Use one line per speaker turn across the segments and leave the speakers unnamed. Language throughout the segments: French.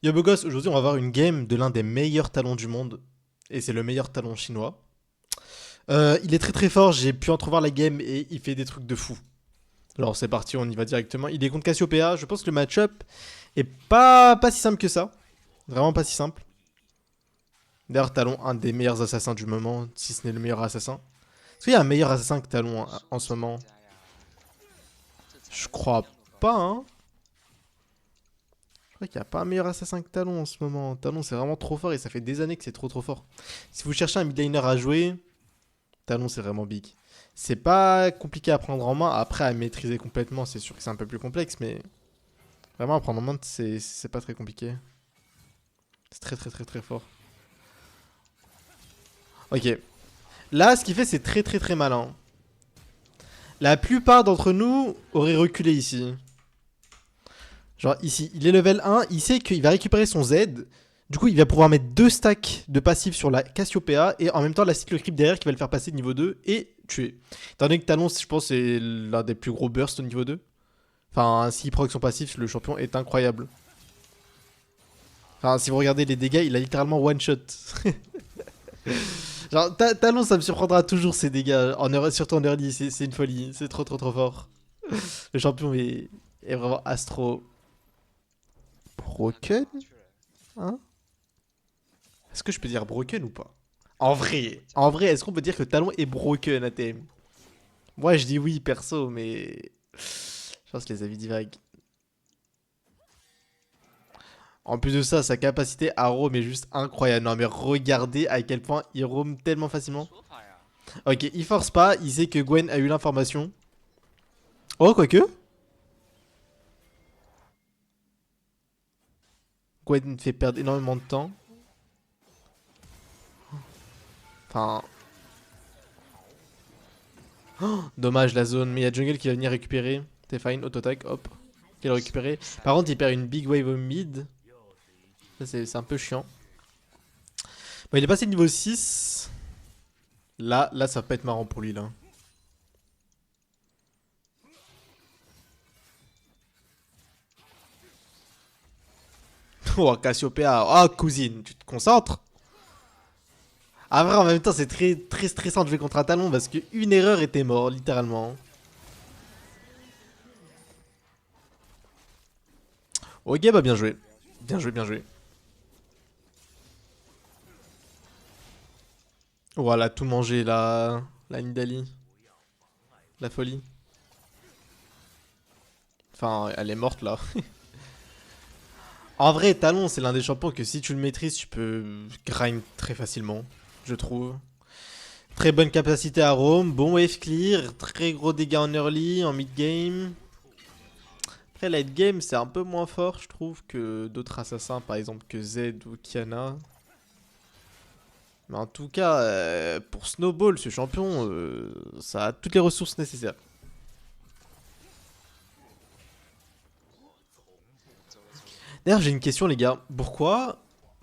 Yo beau gosse, aujourd'hui on va voir une game de l'un des meilleurs talons du monde. Et c'est le meilleur talon chinois. Il est très très fort, j'ai pu entrevoir la game et il fait des trucs de fou. Alors c'est parti, on y va directement. Il est contre Cassiopeia, je pense que le match-up est pas si simple que ça. Vraiment pas si simple. D'ailleurs Talon, un des meilleurs assassins du moment, si ce n'est le meilleur assassin. Est-ce qu'il y a un meilleur assassin que Talon en ce moment? Je crois pas, hein. Je crois qu'il n'y a pas un meilleur assassin que Talon en ce moment. Talon c'est vraiment trop fort et ça fait des années que c'est trop fort. Si vous cherchez un midlaner à jouer, Talon, c'est vraiment big. C'est pas compliqué à prendre en main. Après, à maîtriser complètement, c'est sûr que c'est un peu plus complexe, mais vraiment à prendre en main, c'est pas très compliqué. C'est très fort. Ok. Là, ce qu'il fait, c'est très malin. La plupart d'entre nous auraient reculé ici. Genre ici, il est level 1, il sait qu'il va récupérer son Z. Du coup, il va pouvoir mettre 2 stacks de passifs sur la Cassiopeia et en même temps la cycle creep derrière qui va le faire passer de niveau 2 et tuer. Étant donné que Talon, je pense, c'est l'un des plus gros bursts au niveau 2. Enfin, s'il proc son passif, le champion est incroyable. Enfin, si vous regardez les dégâts, il a littéralement one shot. Genre, Talon, ça me surprendra toujours ces dégâts, surtout en early, c'est une folie, c'est trop fort. Le champion est vraiment astro. Broken, hein? Est-ce que je peux dire broken ou pas? En vrai, est-ce qu'on peut dire que Talon est broken ATM? Moi, je dis oui, perso, mais je pense que les avis divaguent. En plus de ça, sa capacité à roam est juste incroyable. Non, mais regardez à quel point il roam tellement facilement. Ok, il force pas, il sait que Gwen a eu l'information. Oh, quoique. Gwen fait perdre énormément de temps. Enfin, dommage la zone, mais il y a Jungle qui va venir récupérer. T'es fine, auto-attack, hop. Qui l'a récupéré. Par contre, il perd une big wave au mid. Ça, c'est un peu chiant. Bon, il est passé niveau 6. Là, ça va pas être marrant pour lui, là. Oh, Cassiopeia. Oh, cousine, tu te concentres? Ah, vrai, en même temps, c'est très stressant de jouer contre un talon parce qu'une erreur était mort, littéralement. Ok, bah bien joué. Bien joué, bien joué. Voilà, tout manger, la Nidali. La folie. Enfin, elle est morte, là. En vrai, Talon, c'est l'un des champions que si tu le maîtrises, tu peux grind très facilement, je trouve. Très bonne capacité à roam, bon wave clear, très gros dégâts en early, en mid game. Après, late game, c'est un peu moins fort, je trouve, que d'autres assassins, par exemple que Z ou Kiana. Mais en tout cas, pour Snowball, ce champion, ça a toutes les ressources nécessaires. D'ailleurs, j'ai une question, les gars. Pourquoi,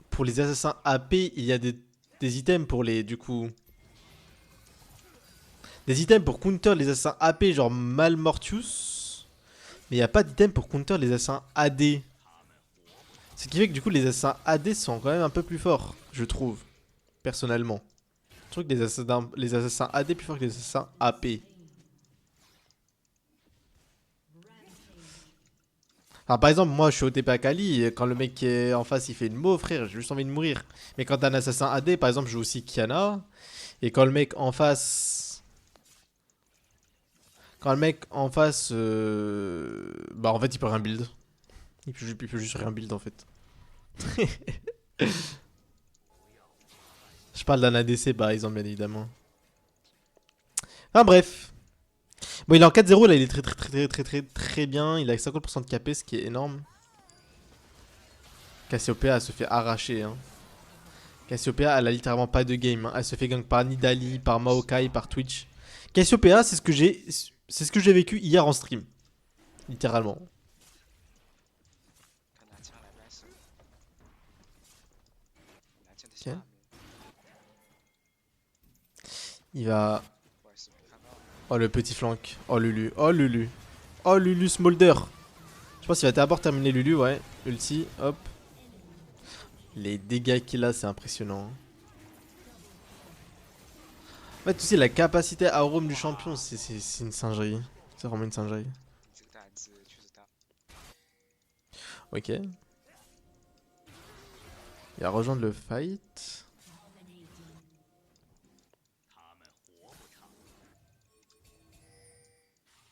pour les assassins AP, il y a des items pour les, du coup... Des items pour counter les assassins AP, genre Malmortius. Mais il n'y a pas d'items pour counter les assassins AD. Ce qui fait que du coup, les assassins AD sont quand même un peu plus forts, je trouve. Personnellement. Je trouve que les assassins AD plus forts que les assassins AP. Enfin, par exemple, moi je suis au TP Akali, et quand le mec qui est en face il fait une mauve, frère, j'ai juste envie de mourir. Mais quand t'as un assassin AD, par exemple, je joue aussi Kiana, et quand le mec en face. Quand le mec en face. Bah en fait il peut rien build. Il peut juste rien build en fait. Je parle d'un ADC par exemple, bien évidemment. Enfin bref. Bon, il est en 4-0 là, il est très bien. Il a 50% de KP, ce qui est énorme. Cassiopeia se fait arracher. Hein. Cassiopeia, elle a littéralement pas de game. Hein. Elle se fait gank par Nidali, par Maokai, par Twitch. Cassiopeia, c'est ce que j'ai vécu hier en stream. Littéralement. Ok. Il va. Oh, le petit flank. Oh, Lulu. Oh, Lulu. Oh, Lulu Smolder. Je pense qu'il va d'abord terminer Lulu, ouais. Ulti, hop. Les dégâts qu'il a, c'est impressionnant. En fait, tu sais, la capacité arôme du champion, c'est une singerie. C'est vraiment une singerie.
你这个胆子确实大。
Ok. Il va rejoindre le fight.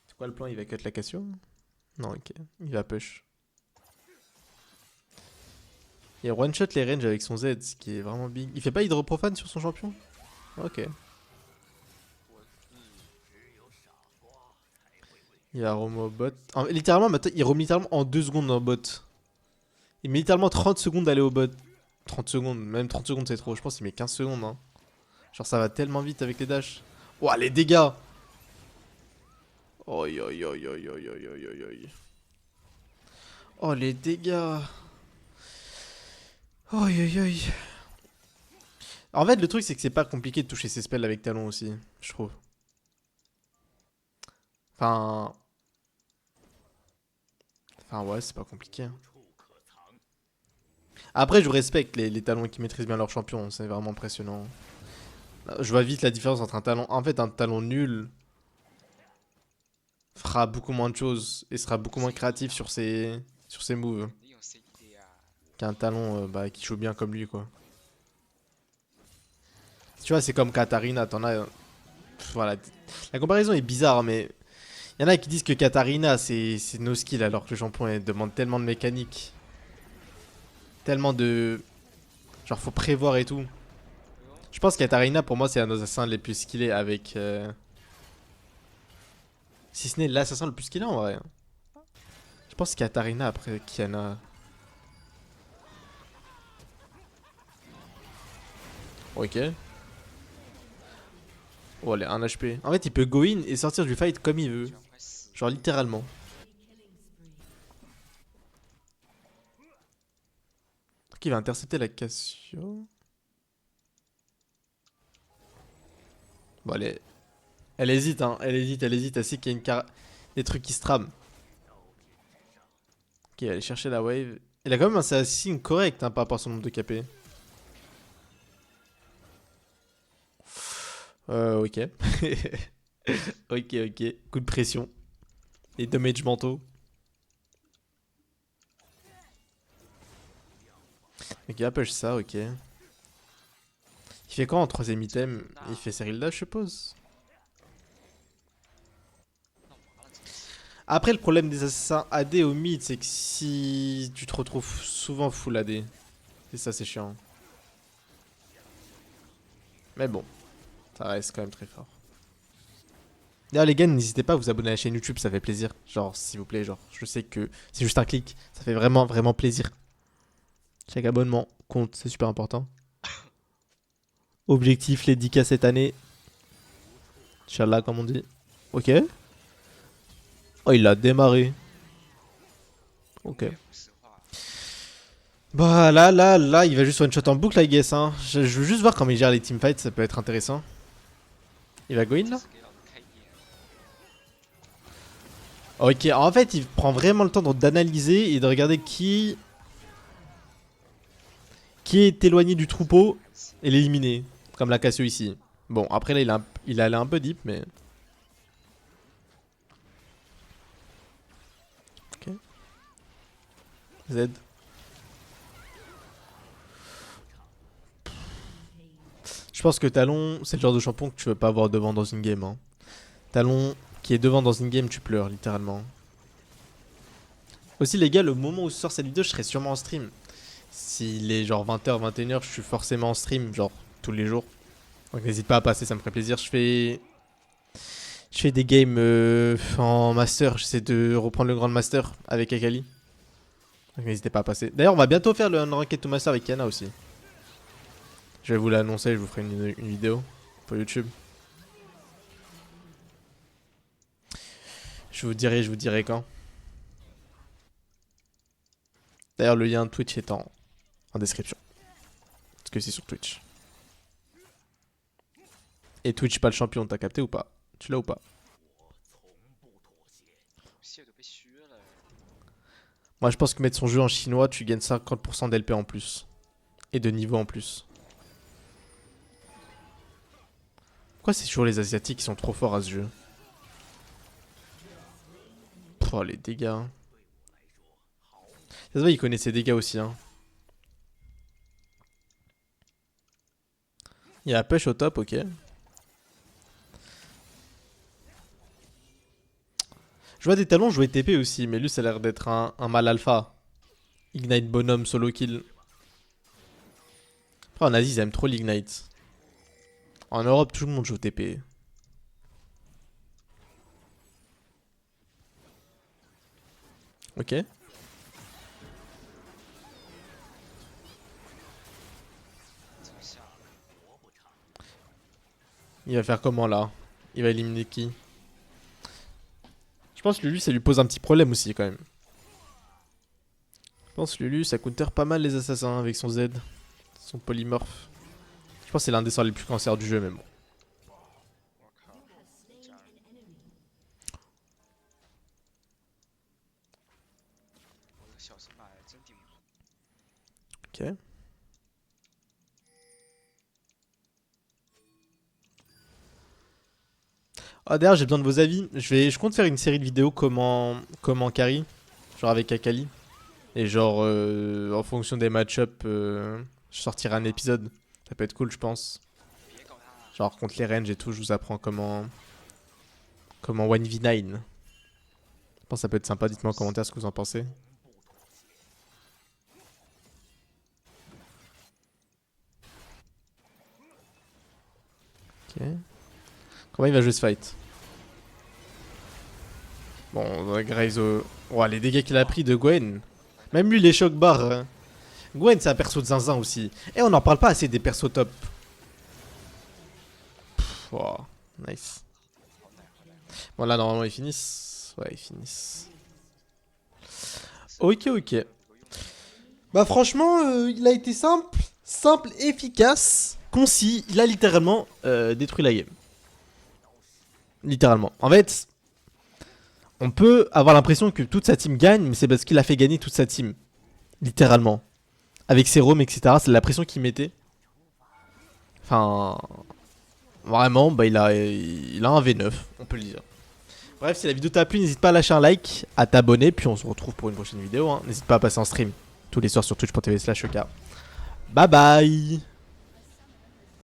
C'est quoi le plan? Il va cut la Cassio? Non, ok. Il va push. Il one shot les ranges avec son Z, ce qui est vraiment big. Il fait pas hydroprofane sur son champion? Ok.
我
Il va roam au bot. Littéralement, maintenant, il roam littéralement en 2 secondes dans le bot. Il met littéralement 30 secondes d'aller au bot. 30 secondes, même 30 secondes c'est trop. Je pense qu'il met 15 secondes. Hein. Genre ça va tellement vite avec les dashs. Ouah, les dégâts! Oi, oi, oi, oi, oi, oi, oi, oi, oi. Oh, les dégâts! Oi, oi, oi. En fait, le truc, c'est que c'est pas compliqué de toucher ses spells avec talon aussi, je trouve. Enfin. Enfin, ouais, c'est pas compliqué. Hein. Après, je respecte les talons qui maîtrisent bien leur champion, c'est vraiment impressionnant. Je vois vite la différence entre un talon. En fait, un talon nul fera beaucoup moins de choses et sera beaucoup moins créatif sur ses moves
利用 CDD 啊，qu'un
talon bah, qui joue bien comme lui, quoi. Tu vois, c'est comme Katarina, t'en as. Voilà. La comparaison est bizarre, mais il y en a qui disent que Katarina c'est no skill alors que le champion elle demande tellement de mécanique. Tellement de. Genre, faut prévoir et tout.
哎呦，Je
pense que Katarina, pour moi, c'est un des assassins les plus skillés avec. Si ce n'est l'assassin le plus skillé en vrai. Je pense Katarina après Kiana. Ok. Oh, allez, 1 HP. En fait, il peut go in et sortir du fight comme il veut.
居然快死了！Genre,
littéralement. Donc, il va intercepter la Cassio. Bon, allez. Elle hésite, hein. Elle hésite, elle hésite. Elle sait qu'il y a des trucs qui se trament. Ok, elle va aller chercher la wave. Il a quand même un assassin correct hein, par rapport à son nombre de KP. Ok. Ok, ok. Coup de pression. Et damage mentaux. Ok, il push ça, ok. Il fait quoi en troisième item? Il fait Serilda, je suppose.
那完了，这个是
Après, le problème des assassins AD au mid, c'est que si tu te retrouves souvent full AD, et ça, c'est chiant. Mais bon, ça reste quand même très fort. D'ailleurs, les gars, n'hésitez pas à vous abonner à la chaîne YouTube, ça fait plaisir. Genre, s'il vous plaît, genre, je sais que c'est juste un clic, ça fait vraiment, vraiment plaisir. Chaque abonnement compte, c'est super important. Objectif, les 10K cette année. Inch'Allah, comme on dit. Ok. Oh, il a démarré. Ok.
越不实话，
Bah là, il va juste one shot en boucle, I guess. Hein. Je veux juste voir comment il gère les teamfights, ça peut être intéressant. Il va go in
这
là?
是给老子开眼。
Ok, en fait, il prend vraiment le temps d'analyser et de regarder qui est éloigné du troupeau et l'éliminer. Comme la Cassio ici. Bon, après là, il est allé un peu deep, mais. Ok. Z. Je pense que Talon, c'est le genre de champion que tu veux pas avoir devant dans une game. Hein. Talon qui est devant dans une game, tu pleures littéralement. Aussi, les gars, le moment où sort cette vidéo, je serai sûrement en stream. S'il est genre 20h, 21h, je suis forcément en stream, genre tous les jours. Donc n'hésite pas à passer, ça me ferait plaisir. Je fais des games en master, j'essaie de reprendre le grand master avec Akali. Donc n'hésitez pas à passer. D'ailleurs, on va bientôt faire le Unranked to Master avec Yana aussi. Je vais vous l'annoncer, je vous ferai une vidéo pour YouTube. Je vous dirai quand. D'ailleurs, le lien Twitch est en description. Parce que c'est sur Twitch. Et Twitch pas le champion, t'as capté ou pas? Tu l'as ou pas?
血都被削了。
Moi je pense que mettre son jeu en chinois, tu gagnes 50% d'LP en plus. Et de niveau en plus. Pourquoi c'est toujours les Asiatiques qui sont trop forts à ce jeu? Oh les dégâts. Ça se voit, il connaît ses dégâts aussi. Hein. Il y a la push au top, ok. Je vois des talons jouer TP aussi, mais lui ça a l'air d'être un mal alpha. Ignite bonhomme, solo kill. Après en Asie ils aiment trop l'ignite. En Europe tout le monde joue TP. Ok. Il va faire comment là? Il va éliminer qui? Je pense que Lulu ça lui pose un petit problème aussi quand même. Je pense que Lulu ça counter pas mal les assassins avec son Z. Son polymorphe. Je pense que c'est l'un des sorts les plus cancer du jeu mais bon. Ok. Ah d'ailleurs j'ai besoin de vos avis. Je compte faire une série de vidéos comment carry. Genre avec Akali. Et genre en fonction des match-up je sortirai un épisode. Ça peut être cool je pense. Genre contre les ranges et tout je vous apprends comment 1v9. Je pense que ça peut être sympa, dites-moi en commentaire ce que vous en pensez. Ok. Comment il va jouer ce fight? Bon, Graze au... Oh, les dégâts qu'il a pris de Gwen. Même lui, les chocs barres. Hein. Gwen, c'est un perso de zinzin aussi. Et on n'en parle pas assez des persos top. Pff, oh, nice. Bon, là, normalement, ils finissent. Ouais, ils finissent. Ok, ok. Bah, franchement, il a été simple, efficace, concis. Il a littéralement détruit la game. Littéralement. En fait, on peut avoir l'impression que toute sa team gagne, mais c'est parce qu'il a fait gagner toute sa team. Littéralement. Avec ses roams, etc. C'est la pression qu'il mettait. Enfin... Vraiment, bah il a un V9, on peut le dire. Bref, si la vidéo t'a plu, n'hésite pas à lâcher un like, à t'abonner, puis on se retrouve pour une prochaine vidéo. Hein. N'hésite pas à passer en stream tous les soirs sur twitch.tv/ok. Bye bye.